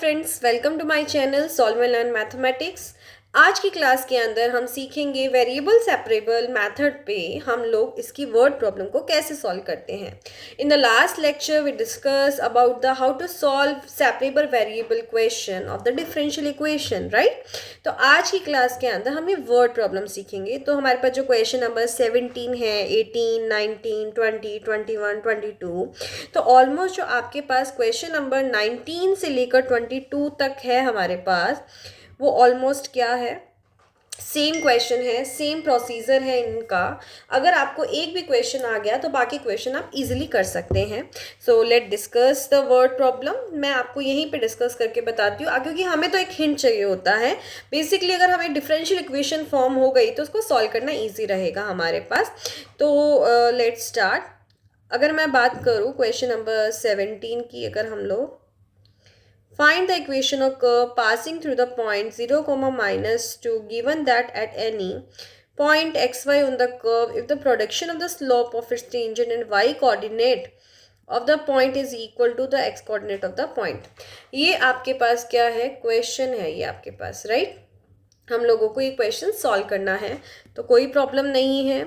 Friends, welcome to my channel solve and learn mathematics. आज की class के अंदर हम सीखेंगे वेरिएबल सेपरेबल मेथड पे हम लोग इसकी वर्ड प्रॉब्लम को कैसे सॉल्व करते हैं। In the last lecture we discuss about the how to solve separable variable question of the differential equation, right. तो आज की क्लास के अंदर हम ये वर्ड प्रॉब्लम सीखेंगे। तो हमारे पास जो क्वेश्चन नंबर 17 है, 18, 19, 20, 21, 22, तो ऑलमोस्ट जो आपके पास क्वेश्चन नंबर 19 से लेकर 22 तक है हमारे पास, वो ऑलमोस्ट क्या है, सेम क्वेश्चन है, सेम प्रोसीजर है इनका। अगर आपको एक भी क्वेश्चन आ गया तो बाकी क्वेश्चन आप इजीली कर सकते हैं। So let discuss the word problem. मैं आपको यहीं पे डिस्कस करके बताती हूँ, क्योंकि हमें तो एक हिंट चाहिए होता है। बेसिकली अगर हमें डिफरेंशियल इक्वेशन फॉर्म हो गई तो उसको सॉल्व करना ईजी रहेगा हमारे पास। तो लेट स्टार्ट। अगर मैं बात करूँ क्वेश्चन नंबर 17 की, अगर हम लोग find the equation of curve passing through the point 0, -2 given that at any point xy on the curve, if the production of the slope of its tangent and y coordinate of the point is equal to the x coordinate of the point। ये आपके पास क्या है, question है ये आपके पास, right. हम लोगों को ये क्वेश्चन सॉल्व करना है, तो कोई प्रॉब्लम नहीं है।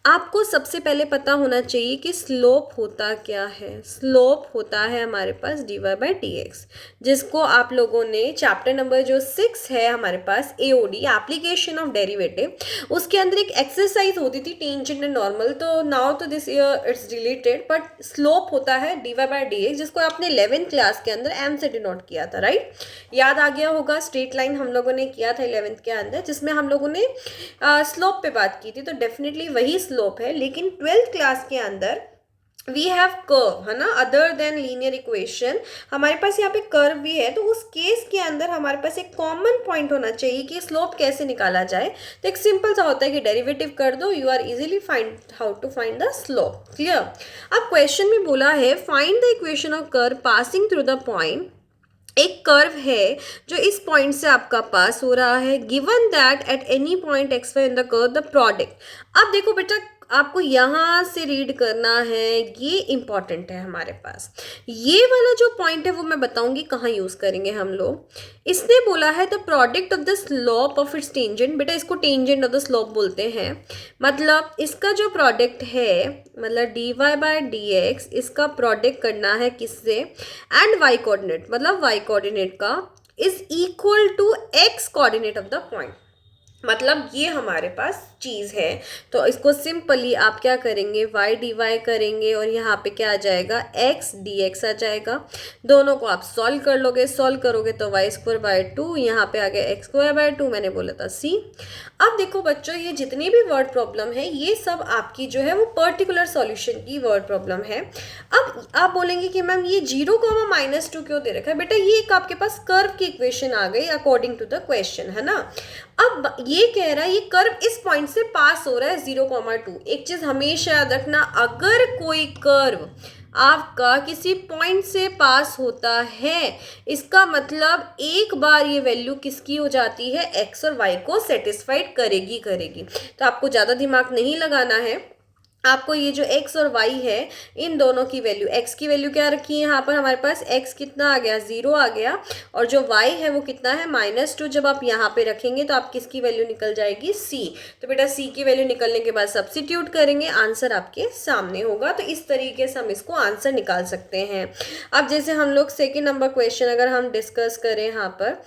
आपको सबसे पहले पता होना चाहिए कि स्लोप होता क्या है। स्लोप होता है हमारे पास dy/dx, जिसको आप लोगों ने चैप्टर नंबर जो 6 है हमारे पास, AOD एप्लीकेशन ऑफ डेरिवेटिव, उसके अंदर एक एक्सरसाइज होती थी टेंजेंट एंड नॉर्मल। तो नाउ तो this year it's related, but slope होता है dy/dx, जिसको आपने 11th क्लास के अंदर m से डिनोट किया था, राइट। याद आ गया होगा, स्ट्रेट लाइन हम लोगों ने किया था 11th के अंदर, जिसमें हम लोगों ने स्लोप पे बात की थी। तो डेफिनेटली वही स्लोप है, लेकिन 12th क्लास के अंदर वी हैव कर्व, है ना, अदर देन लीनियर इक्वेशन हमारे पास यहाँ पे कर्व भी है। तो उस केस के अंदर हमारे पास एक कॉमन पॉइंट होना चाहिए कि स्लोप कैसे निकाला जाए। तो एक सिंपल सा होता है कि डेरिवेटिव कर दो, you are easily find how to find the slope. Clear. अब क्वेश्चन में बोला है find the equation of curve passing through the point. एक कर्व है जो इस पॉइंट से आपका पास हो रहा है, given that at any point x y in the curve the product. अब देखो बेटा, आपको यहाँ से रीड करना है, ये इंपॉर्टेंट है हमारे पास। ये वाला जो पॉइंट है वो मैं बताऊंगी कहाँ यूज़ करेंगे हम लोग। इसने बोला है the product of the slope of its tangent. बेटा इसको टेंजेंट ऑफ द स्लोप बोलते हैं। मतलब इसका जो प्रोडक्ट है, मतलब dy/dx, इसका प्रोडक्ट करना है किससे, एंड y कोऑर्डिनेट, मतलब y कोऑर्डिनेट का is equal to x coordinate of the point. मतलब ये हमारे पास चीज़ है। तो इसको सिंपली आप क्या करेंगे, y dy करेंगे और यहाँ पे क्या आ जाएगा, x dx आ जाएगा। दोनों को आप सॉल्व कर लोगे, सॉल्व करोगे तो y²/2, यहाँ पे आ गया x²/2, मैंने बोला था c। अब देखो बच्चों, ये जितनी भी वर्ड प्रॉब्लम है ये सब आपकी जो है वो पर्टिकुलर सॉल्यूशन की वर्ड प्रॉब्लम है। अब आप बोलेंगे कि मैम ये 0, -2 क्यों दे रखा है। बेटा ये एक आपके पास कर्व की इक्वेशन आ गई अकॉर्डिंग टू द क्वेश्चन, है ना। अब ये कह रहा है ये कर्व इस पॉइंट से पास हो रहा है 0, 2। एक चीज हमेशा याद रखना, अगर कोई कर्व आपका किसी पॉइंट से पास होता है, इसका मतलब एक बार ये वैल्यू किसकी हो जाती है, एक्स और वाई को सेटिस्फाइड करेगी। तो आपको ज़्यादा दिमाग नहीं लगाना है। आपको ये जो x और y है, इन दोनों की वैल्यू, x की वैल्यू क्या रखी है यहाँ पर हमारे पास, x कितना आ गया, 0 आ गया, और जो y है वो कितना है, -2। जब आप यहाँ पे रखेंगे तो आप किसकी वैल्यू निकल जाएगी, c। तो बेटा c की वैल्यू निकलने के बाद सब्स्टिट्यूट करेंगे, आंसर आपके सामने होगा। तो इस तरीके से हम इसको आंसर निकाल सकते हैं। अब जैसे हम लोग सेकेंड नंबर क्वेश्चन अगर हम डिस्कस करें यहाँ पर,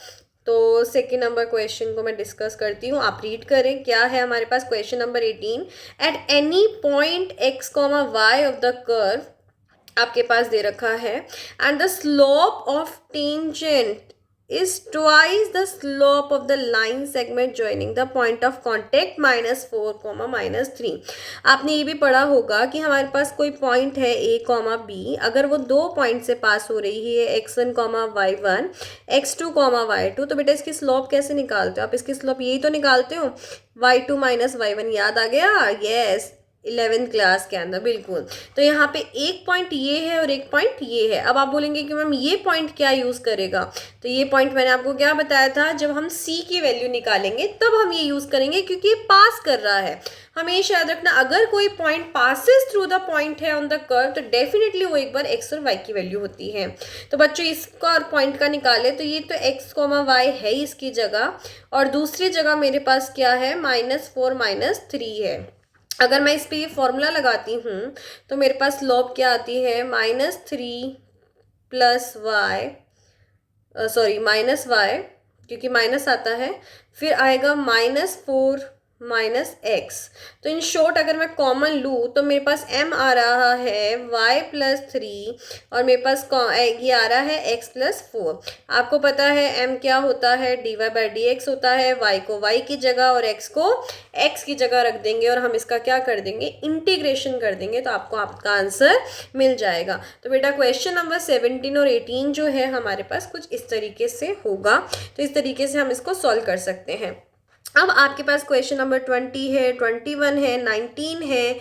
तो सेकेंड नंबर क्वेश्चन को मैं डिस्कस करती हूँ, आप रीड करें। क्या है हमारे पास question number 18, at any point x, y of the curve आपके पास दे रखा है, and the slope of tangent is twice the slope of the line segment joining the point of contact -4, -3। आपने ये भी पढ़ा होगा कि हमारे पास कोई पॉइंट है a, b, अगर वो दो पॉइंट से पास हो रही है, x1, y1, x2, y2, तो बेटा इसकी स्लोप कैसे निकालते हो आप, इसकी स्लोप यही तो निकालते हो, y2 - y1। याद आ गया, यस। 11th क्लास के अंदर, बिल्कुल। तो यहाँ पे एक पॉइंट ये है और एक पॉइंट ये है। अब आप बोलेंगे कि मैम ये पॉइंट क्या यूज़ करेगा, तो ये पॉइंट मैंने आपको क्या बताया था, जब हम सी की वैल्यू निकालेंगे तब हम ये यूज़ करेंगे, क्योंकि ये पास कर रहा है। हमेशा याद रखना, अगर कोई point passes through the point है ऑन द कर्व, तो डेफिनेटली वो एक बार एक्स और वाई की वैल्यू होती है। तो बच्चों इसका और पॉइंट का निकाले, तो ये तो एक्स कोमा वाई है इसकी जगह, और दूसरी जगह मेरे पास क्या है, -4 -3 है। अगर मैं इस पर ये फॉर्मूला लगाती हूँ तो मेरे पास लॉग क्या आती है, -3 + y, सॉरी -y, क्योंकि माइनस आता है, फिर आएगा -4 -x। तो इन शॉर्ट अगर मैं कॉमन लूँ तो मेरे पास m आ रहा है y + 3, और मेरे पास ये आ रहा है x + 4। आपको पता है m क्या होता है, dy/dx होता है। y को y की जगह और x को x की जगह रख देंगे, और हम इसका क्या कर देंगे, इंटीग्रेशन कर देंगे, तो आपको आपका आंसर मिल जाएगा। तो बेटा क्वेश्चन नंबर 17 और 18 जो है हमारे पास कुछ इस तरीके से होगा। तो इस तरीके से हम इसको सॉल्व कर सकते हैं। अब आपके पास क्वेश्चन नंबर 20 है, 21 है, 19 है,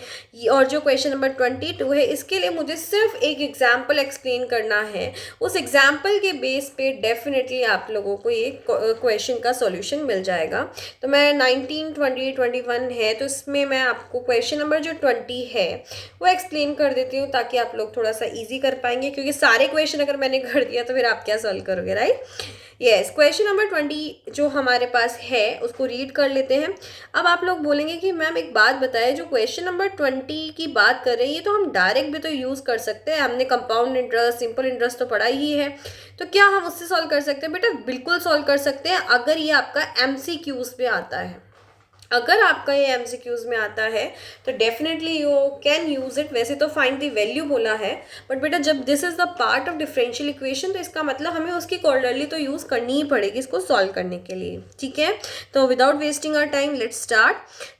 और जो क्वेश्चन नंबर 22 है, इसके लिए मुझे सिर्फ एक एग्जाम्पल एक्सप्लेन करना है। उस एग्जाम्पल के बेस पे डेफिनेटली आप लोगों को ये क्वेश्चन का सॉल्यूशन मिल जाएगा। तो मैं 19, 20, 21 है, तो इसमें मैं आपको क्वेश्चन नंबर जो 20 है वो एक्सप्लेन कर देती हूँ, ताकि आप लोग थोड़ा सा ईजी कर पाएंगे, क्योंकि सारे क्वेश्चन अगर मैंने कर दिया तो फिर आप क्या सॉल्व करोगे, राइट। यस, क्वेश्चन नंबर 20 जो हमारे पास है उसको रीड कर लेते हैं। अब आप लोग बोलेंगे कि मैम एक बात बताए, जो क्वेश्चन नंबर 20 की बात कर रहे हैं ये तो हम डायरेक्ट भी तो यूज़ कर सकते हैं, हमने कंपाउंड इंटरेस्ट, सिंपल इंटरेस्ट तो पढ़ा ही है, तो क्या हम उससे सॉल्व कर सकते हैं? बेटा बिल्कुल सॉल्व कर सकते हैं, अगर ये आपका MCQs पे आता है। अगर आपका ये MCQs में आता है तो definitely you can use it. वैसे तो फाइंड द वैल्यू बोला है, बट बेटा जब this is the part of differential equation, तो इसका मतलब हमें उसकी कॉर्डरली तो यूज़ करनी ही पड़ेगी इसको सॉल्व करने के लिए, ठीक है। तो without wasting our time let's start.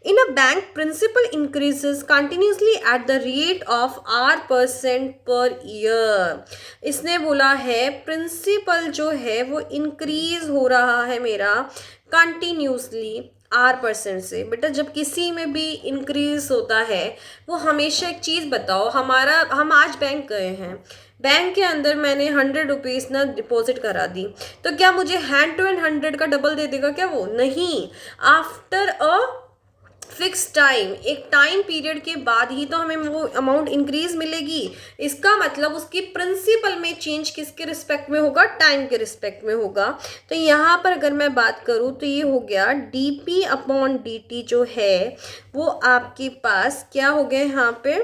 In a bank principal increases continuously at the rate of R% per year. इसने बोला है प्रिंसिपल जो है वो इंक्रीज हो रहा है मेरा कंटिन्यूसली R% से। बेटा जब किसी में भी इंक्रीज होता है, वो हमेशा एक चीज़ बताओ, हम आज बैंक गए हैं, बैंक के अंदर मैंने 100 रुपीज़ ना डिपॉजिट करा दी, तो क्या मुझे हैंड टू हैंड 100 का डबल दे देगा क्या? वो नहीं, आफ्टर अ फिक्स टाइम, एक टाइम पीरियड के बाद ही तो हमें वो अमाउंट इंक्रीज मिलेगी। इसका मतलब उसकी प्रिंसिपल में चेंज किसके रिस्पेक्ट में होगा? टाइम के रिस्पेक्ट में होगा। तो यहाँ पर अगर मैं बात करूँ तो ये हो गया dp/dt जो है वो आपके पास क्या हो गया, यहाँ पे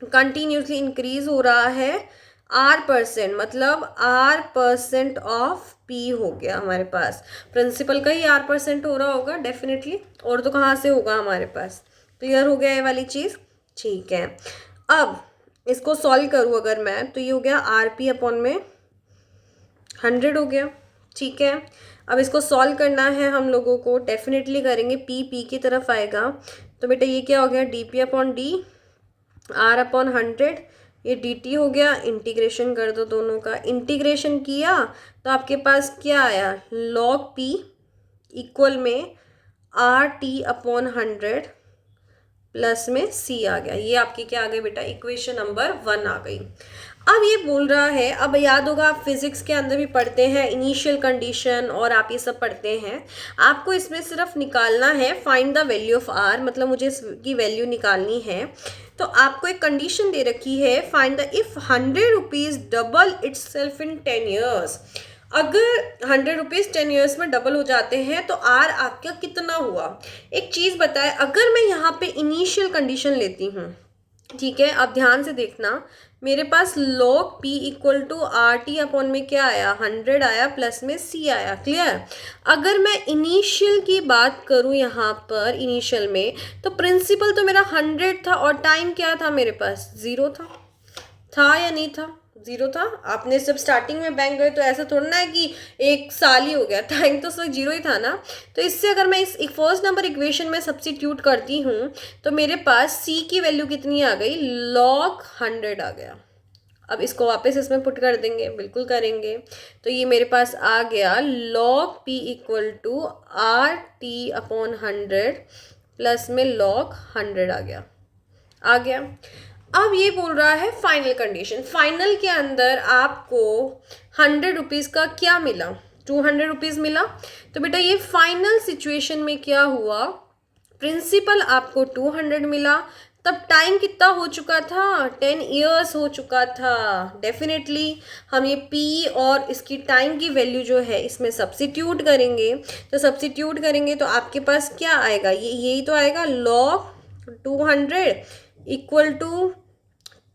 कंटिन्यूसली इंक्रीज हो रहा है R%, मतलब R% ऑफ P हो गया हमारे पास। प्रिंसिपल का ही R% हो रहा होगा डेफिनेटली, और तो कहाँ से होगा हमारे पास। क्लियर हो गया ये वाली चीज़, ठीक है। अब इसको सॉल्व करूँ अगर मैं, तो ये हो गया RP/100 हो गया, ठीक है। अब इसको सॉल्व करना है हम लोगों को, डेफिनेटली करेंगे, P की तरफ आएगा, तो बेटा ये क्या हो गया, dp/d R/100, ये dt हो गया। इंटीग्रेशन कर दो, दोनों का इंटीग्रेशन किया तो आपके पास क्या आया, log p इक्वल में RT/100 प्लस में c आ गया। ये आपकी क्या आ गई बेटा, इक्वेशन नंबर 1 आ गई। अब ये बोल रहा है, अब याद होगा आप फिजिक्स के अंदर भी पढ़ते हैं इनिशियल कंडीशन, और आप ये सब पढ़ते हैं, आपको इसमें सिर्फ निकालना है find the value of R, मतलब मुझे इसकी वैल्यू निकालनी है। तो आपको एक कंडीशन दे रखी है, find the if 100 rupees double itself in 10 years. अगर 100 रुपीज़ 10 ईयर्स में डबल हो जाते हैं तो R आपका कितना हुआ। एक चीज़ बताए, अगर मैं यहाँ पे इनिशियल कंडीशन लेती हूँ, ठीक है, अब ध्यान से देखना, मेरे पास log p equal to RT/ में क्या आया, 100 आया, प्लस में c आया। क्लियर। अगर मैं इनिशियल की बात करूँ यहाँ पर, इनिशियल में तो प्रिंसिपल तो मेरा 100 था, और टाइम क्या था मेरे पास, 0 था या नहीं था, 0 था। आपने जब स्टार्टिंग में बैंक गए तो ऐसा थोड़ा ना है कि 1 साल ही हो गया, टाइम तो उस वक्त 0 ही था ना। तो इससे अगर मैं इस फर्स्ट नंबर इक्वेशन में सब्स्टिट्यूट करती हूँ तो मेरे पास c की वैल्यू कितनी आ गई, log 100 आ गया। अब इसको वापस इसमें पुट कर देंगे, बिल्कुल करेंगे, तो ये मेरे पास आ गया log p equal to RT/100 plus में log 100 आ गया। आ गया। अब ये बोल रहा है फाइनल कंडीशन, फाइनल के अंदर आपको 100 रुपीज़ का क्या मिला, 200 रुपीज़ मिला। तो बेटा ये फाइनल सिचुएशन में क्या हुआ, प्रिंसिपल आपको 200 मिला, तब टाइम कितना हो चुका था, 10 ईयर्स हो चुका था। डेफिनेटली हम ये p और इसकी टाइम की वैल्यू जो है इसमें सब्स्टिट्यूट करेंगे। तो सब्स्टिट्यूट करेंगे तो आपके पास क्या आएगा, ये यही तो आएगा, log 200 equal to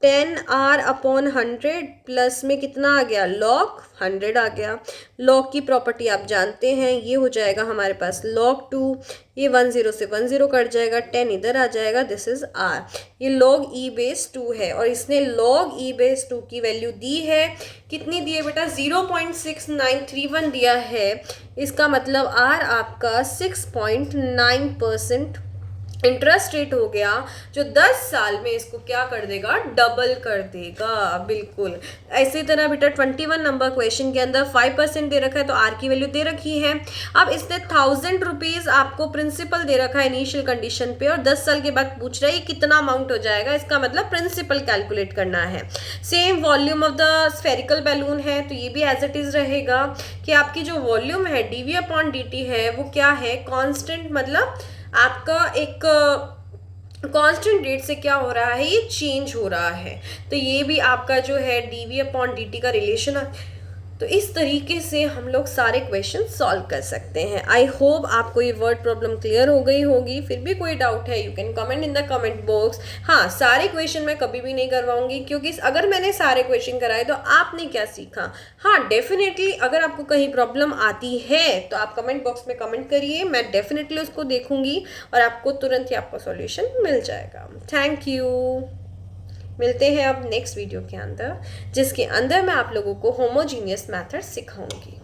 10r/100 plus में कितना आ गया, log 100 आ गया। log की प्रॉपर्टी आप जानते हैं, ये हो जाएगा हमारे पास log 2, ये 10 से 10 कट जाएगा, 10 इधर आ जाएगा, दिस इज r। ये log e/2 है और इसने log e/2 की वैल्यू दी है, कितनी दी है बेटा, 0.6931 दिया है। इसका मतलब r आपका 6.9% इंटरेस्ट रेट हो गया, जो 10 साल में इसको क्या कर देगा, डबल कर देगा। बिल्कुल ऐसी तरह बेटा 21 नंबर क्वेश्चन के अंदर 5% दे रखा है, तो आर की वैल्यू दे रखी है। अब इसने 1000 रुपीज़ आपको प्रिंसिपल दे रखा है इनिशियल कंडीशन पे, और 10 साल के बाद पूछ रहा है कितना अमाउंट हो जाएगा, इसका मतलब प्रिंसिपल कैलकुलेट करना है। Same volume of the spherical balloon है, तो ये भी एज इट इज़ रहेगा कि आपकी जो वॉल्यूम है dv/dt है वो क्या है, कॉन्स्टेंट, मतलब आपका एक कांस्टेंट रेट से क्या हो रहा है, ये चेंज हो रहा है। तो ये भी आपका जो है dv/dt का रिलेशन। तो इस तरीके से हम लोग सारे क्वेश्चन सॉल्व कर सकते हैं। आई होप आपको ये वर्ड प्रॉब्लम क्लियर हो गई होगी। फिर भी कोई डाउट है you can comment in the comment box. हाँ, सारे क्वेश्चन मैं कभी भी नहीं करवाऊंगी, क्योंकि अगर मैंने सारे क्वेश्चन कराए तो आपने क्या सीखा। हाँ डेफिनेटली अगर आपको कहीं प्रॉब्लम आती है तो आप कमेंट बॉक्स में कमेंट करिए, मैं डेफिनेटली उसको देखूंगी और आपको तुरंत ही आपका सॉल्यूशन मिल जाएगा। Thank you. मिलते हैं अब नेक्स्ट वीडियो के अंदर, जिसके अंदर मैं आप लोगों को होमोजीनियस मेथड सिखाऊंगी।